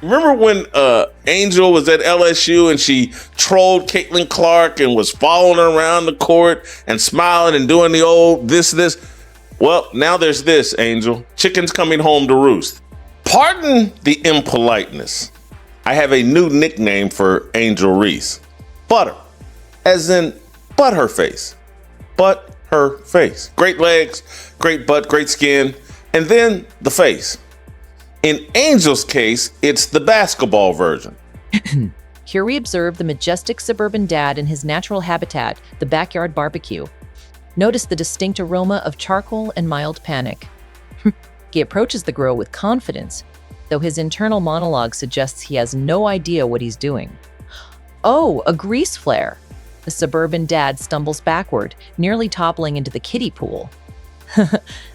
Remember when Angel was at LSU and she trolled Caitlin Clark and was following her around the court and smiling and doing the old this. Well, now there's this, Angel. Chicken's coming home to roost. Pardon the impoliteness. I have a new nickname for Angel Reese. Butter. As in, butt her face. Butt her face. Great legs, great butt, great skin, and then the face. In Angel's case, it's the basketball version. Here we observe the majestic suburban dad in his natural habitat, the backyard barbecue. Notice the distinct aroma of charcoal and mild panic. He approaches the grill with confidence, though his internal monologue suggests he has no idea what he's doing. Oh, a grease flare! The suburban dad stumbles backward, nearly toppling into the kiddie pool.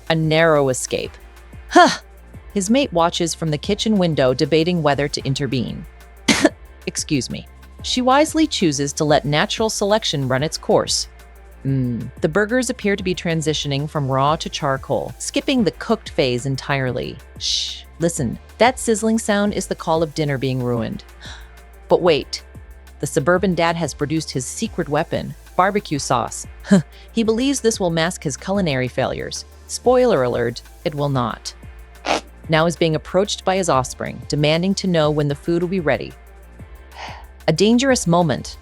A narrow escape. Huh! His mate watches from the kitchen window, debating whether to intervene. Excuse me. She wisely chooses to let natural selection run its course. The burgers appear to be transitioning from raw to charcoal, skipping the cooked phase entirely. Shh, listen, that sizzling sound is the call of dinner being ruined. But wait, the suburban dad has produced his secret weapon, barbecue sauce. He believes this will mask his culinary failures. Spoiler alert, it will not. Now is being approached by his offspring, demanding to know when the food will be ready. A dangerous moment.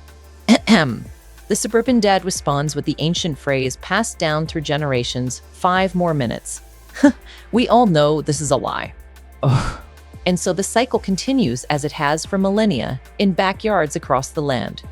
The suburban dad responds with the ancient phrase passed down through generations, 5 more minutes. We all know this is a lie. Ugh. And so the cycle continues as it has for millennia in backyards across the land.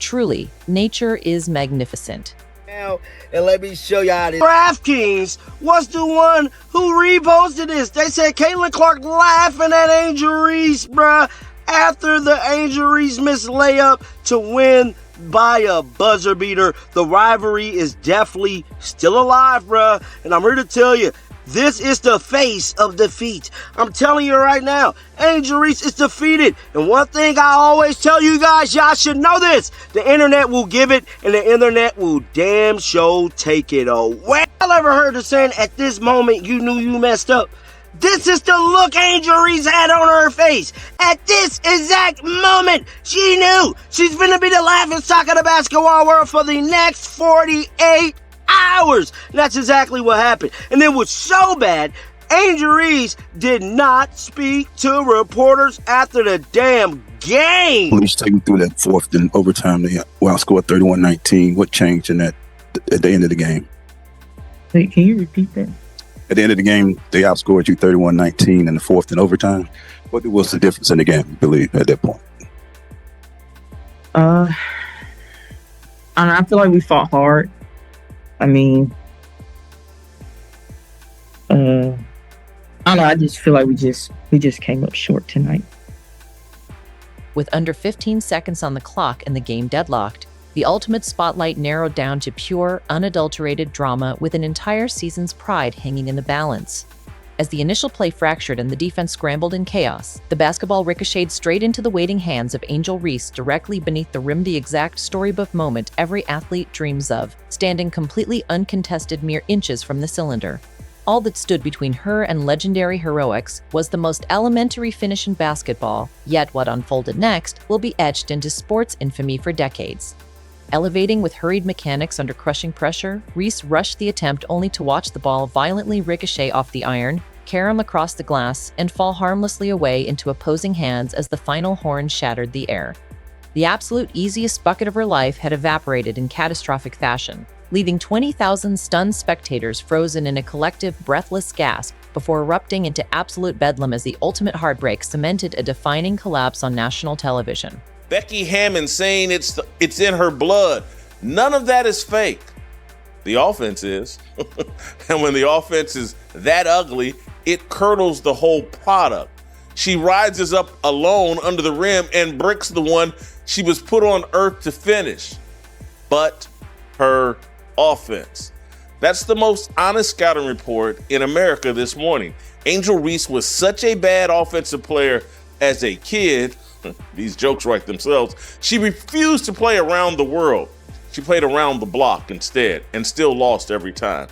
Truly, nature is magnificent. Now, and let me show y'all this. DraftKings was the one who reposted this. They said Caitlin Clark laughing at Angel Reese, bruh, after the Angel Reese missed layup to win by a buzzer beater. The rivalry is definitely still alive, bruh. And I'm here to tell you, this is the face of defeat. I'm telling you right now, Angel Reese is defeated. And one thing I always tell you guys, y'all should know this. The internet will give it, and the internet will damn sure take it away. Y'all ever heard the saying, at this moment you knew you messed up? This is the look Angel Reese had on her face. At this exact moment, she knew she's gonna be the laughingstock of the basketball world for the next 48 hours. And that's exactly what happened. And it was so bad, Angel Reese did not speak to reporters after the damn game. Please take me through that fourth and overtime. They outscored 31-19. What changed in that at the end of the game? Wait, can you repeat that? At the end of the game, they outscored you 31-19 in the fourth and overtime. What was the difference in the game, you believe, at that point? I feel like we fought hard. I mean, I don't know. I just feel like we just came up short tonight. With under 15 seconds on the clock and the game deadlocked, the ultimate spotlight narrowed down to pure, unadulterated drama with an entire season's pride hanging in the balance. As the initial play fractured and the defense scrambled in chaos, the basketball ricocheted straight into the waiting hands of Angel Reese directly beneath the rim, the exact storybook moment every athlete dreams of, standing completely uncontested mere inches from the cylinder. All that stood between her and legendary heroics was the most elementary finish in basketball, yet what unfolded next will be etched into sports infamy for decades. Elevating with hurried mechanics under crushing pressure, Reese rushed the attempt only to watch the ball violently ricochet off the iron, carom across the glass, and fall harmlessly away into opposing hands as the final horn shattered the air. The absolute easiest bucket of her life had evaporated in catastrophic fashion, leaving 20,000 stunned spectators frozen in a collective breathless gasp before erupting into absolute bedlam as the ultimate heartbreak cemented a defining collapse on national television. Becky Hammond saying it's in her blood. None of that is fake. The offense is. And when the offense is that ugly, it curdles the whole product. She rises up alone under the rim and bricks the one she was put on earth to finish. But her offense. That's the most honest scouting report in America this morning. Angel Reese was such a bad offensive player as a kid. These jokes write themselves. She refused to play around the world. She played around the block instead and still lost every time.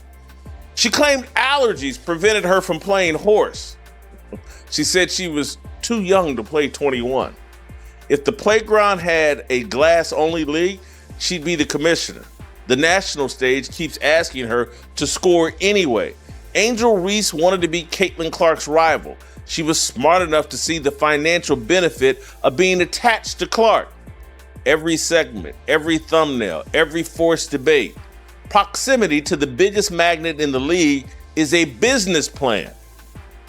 She claimed allergies prevented her from playing horse. She said she was too young to play 21. If the playground had a glass-only league, she'd be the commissioner. The national stage keeps asking her to score anyway. Angel Reese wanted to be Caitlin Clark's rival. She was smart enough to see the financial benefit of being attached to Clark. Every segment, every thumbnail, every forced debate, proximity to the biggest magnet in the league is a business plan.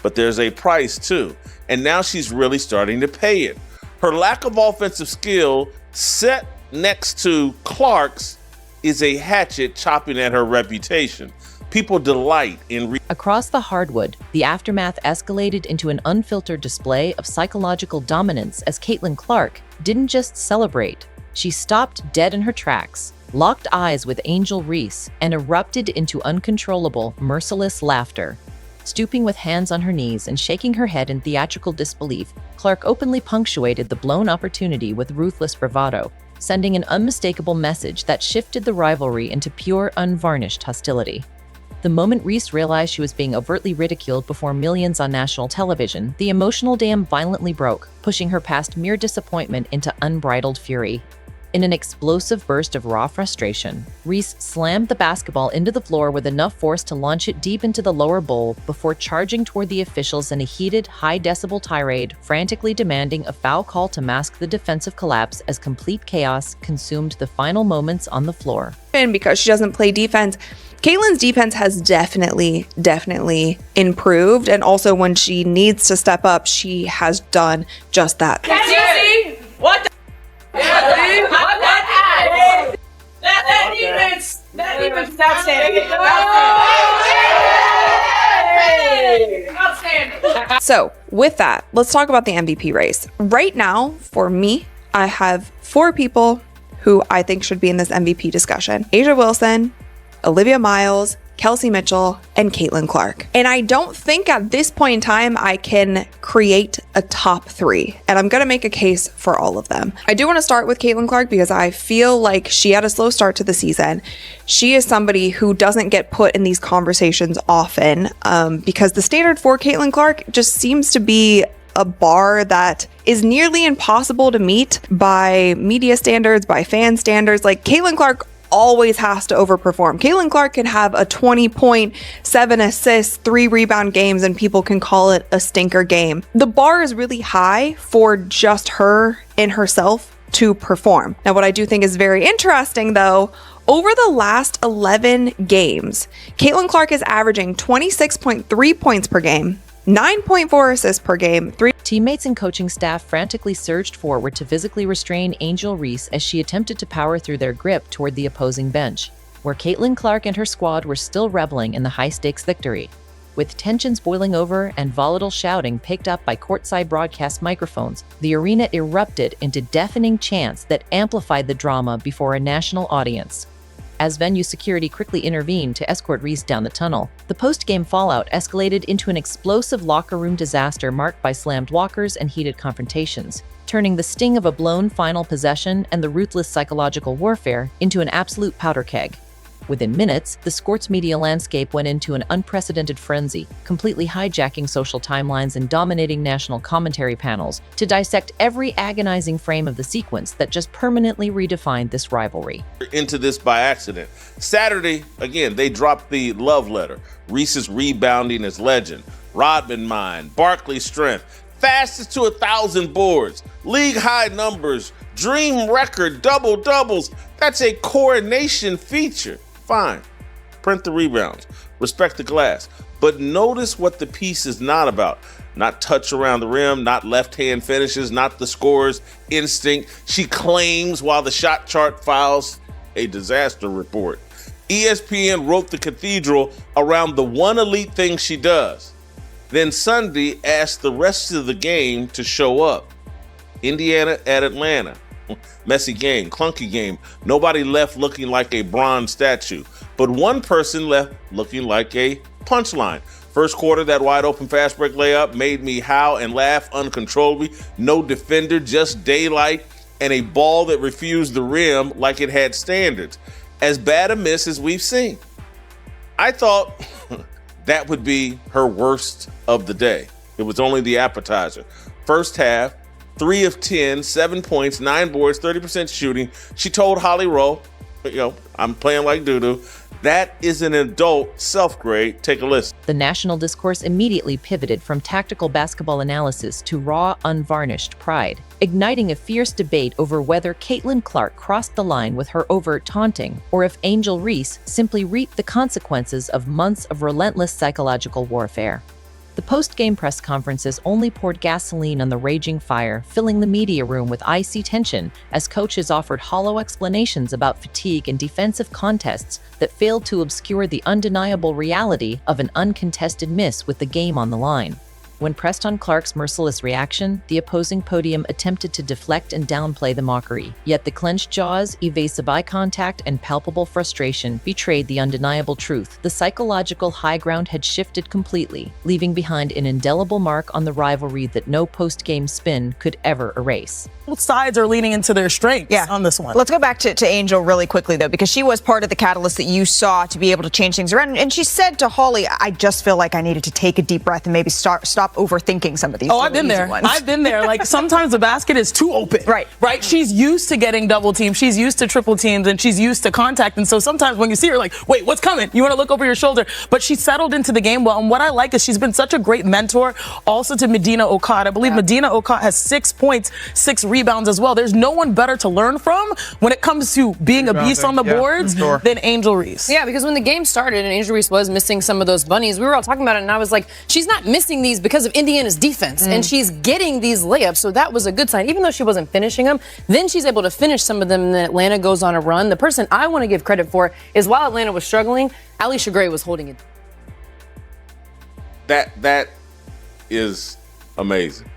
But there's a price too, and now she's really starting to pay it. Her lack of offensive skill set next to Clark's is a hatchet chopping at her reputation. People delight in Across the hardwood, the aftermath escalated into an unfiltered display of psychological dominance as Caitlin Clark didn't just celebrate. She stopped dead in her tracks, locked eyes with Angel Reese, and erupted into uncontrollable, merciless laughter. Stooping with hands on her knees and shaking her head in theatrical disbelief, Clark openly punctuated the blown opportunity with ruthless bravado, sending an unmistakable message that shifted the rivalry into pure, unvarnished hostility. The moment Reese realized she was being overtly ridiculed before millions on national television, the emotional dam violently broke, pushing her past mere disappointment into unbridled fury. In an explosive burst of raw frustration, Reese slammed the basketball into the floor with enough force to launch it deep into the lower bowl before charging toward the officials in a heated, high-decibel tirade, frantically demanding a foul call to mask the defensive collapse as complete chaos consumed the final moments on the floor. And because she doesn't play defense, Caitlin's defense has definitely improved. And also when she needs to step up, she has done just that. Can you see? What the? That defense is outstanding. Outstanding. So with that, let's talk about the MVP race. Right now, for me, I have 4 people who I think should be in this MVP discussion. A'ja Wilson, Olivia Miles, Kelsey Mitchell, and Caitlin Clark. And I don't think at this point in time I can create a top 3. And I'm gonna make a case for all of them. I do want to start with Caitlin Clark because I feel like she had a slow start to the season. She is somebody who doesn't get put in these conversations often because the standard for Caitlin Clark just seems to be a bar that is nearly impossible to meet by media standards, by fan standards. Like Caitlin Clark always has to overperform. Caitlin Clark can have a 20 point, 7 assists, 3 rebound games, and people can call it a stinker game. The bar is really high for just her and herself to perform. Now, what I do think is very interesting though, over the last 11 games, Caitlin Clark is averaging 26.3 points per game, 9.4 assists per game. Teammates and coaching staff frantically surged forward to physically restrain Angel Reese as she attempted to power through their grip toward the opposing bench, where Caitlin Clark and her squad were still reveling in the high-stakes victory. With tensions boiling over and volatile shouting picked up by courtside broadcast microphones, the arena erupted into deafening chants that amplified the drama before a national audience. As venue security quickly intervened to escort Reese down the tunnel, the post-game fallout escalated into an explosive locker room disaster marked by slammed lockers and heated confrontations, turning the sting of a blown final possession and the ruthless psychological warfare into an absolute powder keg. Within minutes, the sports media landscape went into an unprecedented frenzy, completely hijacking social timelines and dominating national commentary panels to dissect every agonizing frame of the sequence that just permanently redefined this rivalry. Into this by accident. Saturday, again, they dropped the love letter. Reese's rebounding as legend. Rodman mind, Barkley's strength, fastest to 1,000 boards, league high numbers, dream record, double doubles. That's a coronation feature. Fine, print the rebounds, respect the glass, but notice what the piece is not about. Not touch around the rim, not left-hand finishes, not the scorer's instinct. She claims while the shot chart files a disaster report. ESPN wrote the cathedral around the one elite thing she does. Then Sunday asked the rest of the game to show up. Indiana at Atlanta. Messy game, clunky game. Nobody left looking like a bronze statue, but one person left looking like a punchline. First quarter, that wide open fast break layup made me howl and laugh uncontrollably. No defender, just daylight and a ball that refused the rim like it had standards. As bad a miss as we've seen. I thought that would be her worst of the day. It was only the appetizer. First half, 3 of 10, 7 points, 9 boards, 30% shooting. She told Holly Rowe, I'm playing like doo-doo. That is an adult self-grade. Take a listen. The national discourse immediately pivoted from tactical basketball analysis to raw, unvarnished pride, igniting a fierce debate over whether Caitlin Clark crossed the line with her overt taunting, or if Angel Reese simply reaped the consequences of months of relentless psychological warfare. The post-game press conferences only poured gasoline on the raging fire, filling the media room with icy tension as coaches offered hollow explanations about fatigue and defensive contests that failed to obscure the undeniable reality of an uncontested miss with the game on the line. When pressed on Clark's merciless reaction, the opposing podium attempted to deflect and downplay the mockery. Yet the clenched jaws, evasive eye contact, and palpable frustration betrayed the undeniable truth. The psychological high ground had shifted completely, leaving behind an indelible mark on the rivalry that no post-game spin could ever erase. Both sides are leaning into their strengths on this one. Let's go back to Angel really quickly, though, because she was part of the catalyst that you saw to be able to change things around. And she said to Holly, I just feel like I needed to take a deep breath and maybe stop overthinking some of these. Oh, I've been there. I've been there. Like, sometimes the basket is too open. Right. She's used to getting double teamed. She's used to triple teams, and she's used to contact. And so sometimes when you see her, like, wait, what's coming? You want to look over your shoulder. But she settled into the game well. And what I like is she's been such a great mentor also to Medina Okot. I believe Medina Okot has 6 points, 6 rebounds as well. There's no one better to learn from when it comes to being a beast on the boards than Angel Reese. Yeah, because when the game started and Angel Reese was missing some of those bunnies, we were all talking about it, and I was like, she's not missing these because of Indiana's defense, and she's getting these layups, so that was a good sign. Even though she wasn't finishing them, then she's able to finish some of them, and then Atlanta goes on a run. The person I want to give credit for is while Atlanta was struggling, Alicia Gray was holding it. That is amazing.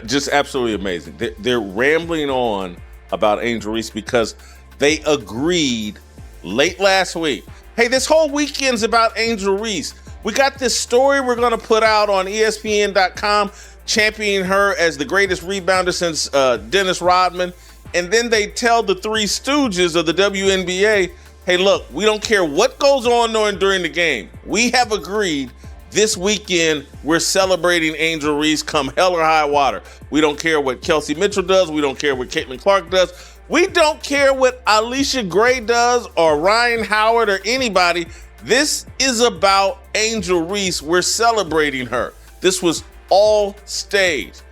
Just absolutely amazing. They're rambling on about Angel Reese because they agreed late last week. Hey, this whole weekend's about Angel Reese. We got this story we're going to put out on ESPN.com championing her as the greatest rebounder since Dennis Rodman. And then they tell the Three Stooges of the WNBA, hey, look, we don't care what goes on during the game. We have agreed this weekend we're celebrating Angel Reese come hell or high water. We don't care what Kelsey Mitchell does. We don't care what Caitlin Clark does. We don't care what Alicia Gray does or Ryan Howard or anybody. This is about Angel Reese. We're celebrating her. This was all staged.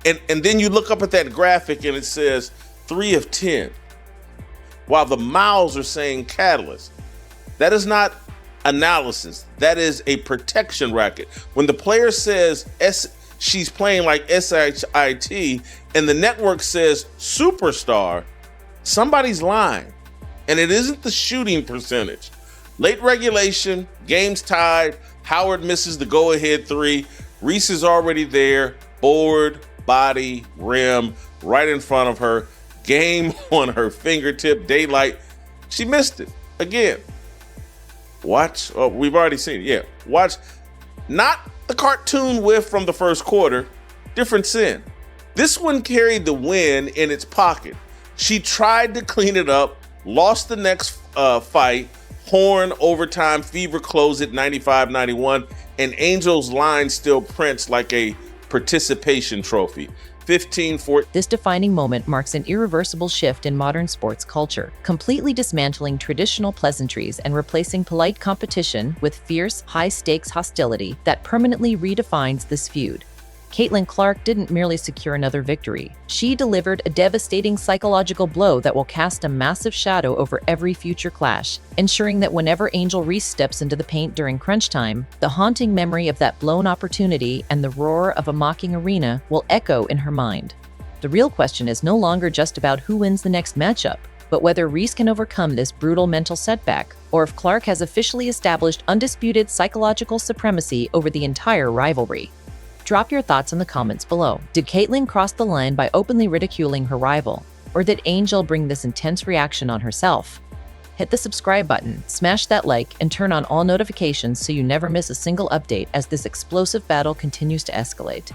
And then you look up at that graphic and it says 3 of 10, while the mouths are saying catalyst. That is not analysis. That is a protection racket. When the player says she's playing like SHIT and the network says superstar, somebody's lying. And it isn't the shooting percentage. Late regulation, game's tied. Howard misses the go-ahead 3. Reese is already there. Board, body, rim, right in front of her. Game on her fingertip, daylight. She missed it again. Watch. Oh, we've already seen it. Yeah. Watch. Not the cartoon whiff from the first quarter. Different sin. This one carried the win in its pocket. She tried to clean it up, lost the next fight. Horn, overtime, Fever close at 95-91, and Angel's line still prints like a participation trophy. 15-14. This defining moment marks an irreversible shift in modern sports culture, completely dismantling traditional pleasantries and replacing polite competition with fierce, high-stakes hostility that permanently redefines this feud. Caitlin Clark didn't merely secure another victory. She delivered a devastating psychological blow that will cast a massive shadow over every future clash, ensuring that whenever Angel Reese steps into the paint during crunch time, the haunting memory of that blown opportunity and the roar of a mocking arena will echo in her mind. The real question is no longer just about who wins the next matchup, but whether Reese can overcome this brutal mental setback, or if Clark has officially established undisputed psychological supremacy over the entire rivalry. Drop your thoughts in the comments below. Did Caitlin cross the line by openly ridiculing her rival? Or did Angel bring this intense reaction on herself? Hit the subscribe button, smash that like, and turn on all notifications so you never miss a single update as this explosive battle continues to escalate.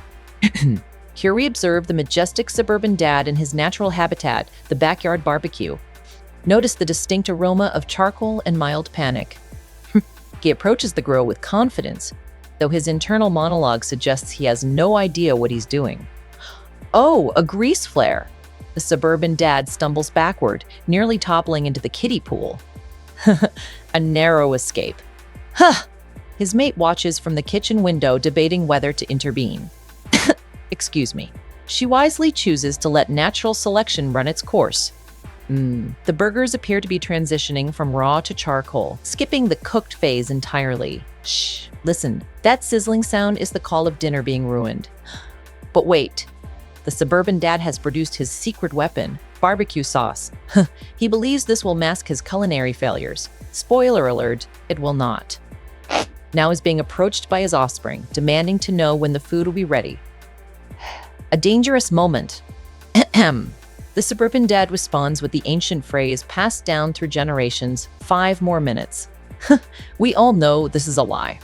Here we observe the majestic suburban dad in his natural habitat, the backyard barbecue. Notice the distinct aroma of charcoal and mild panic. He approaches the grill with confidence, though his internal monologue suggests he has no idea what he's doing. Oh, a grease flare! The suburban dad stumbles backward, nearly toppling into the kiddie pool. A narrow escape. Huh! His mate watches from the kitchen window, debating whether to intervene. Excuse me. She wisely chooses to let natural selection run its course. The burgers appear to be transitioning from raw to charcoal, skipping the cooked phase entirely. Shh, listen, that sizzling sound is the call of dinner being ruined. But wait, the suburban dad has produced his secret weapon, barbecue sauce. He believes this will mask his culinary failures. Spoiler alert, it will not. Now he's being approached by his offspring, demanding to know when the food will be ready. A dangerous moment. The suburban dad responds with the ancient phrase passed down through generations, 5 more minutes. We all know this is a lie.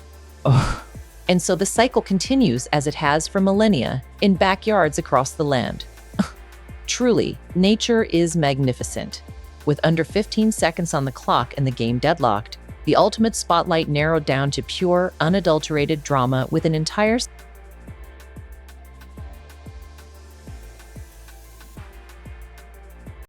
Ugh. And so the cycle continues as it has for millennia in backyards across the land. Truly, nature is magnificent. With under 15 seconds on the clock and the game deadlocked, the ultimate spotlight narrowed down to pure, unadulterated drama with an entire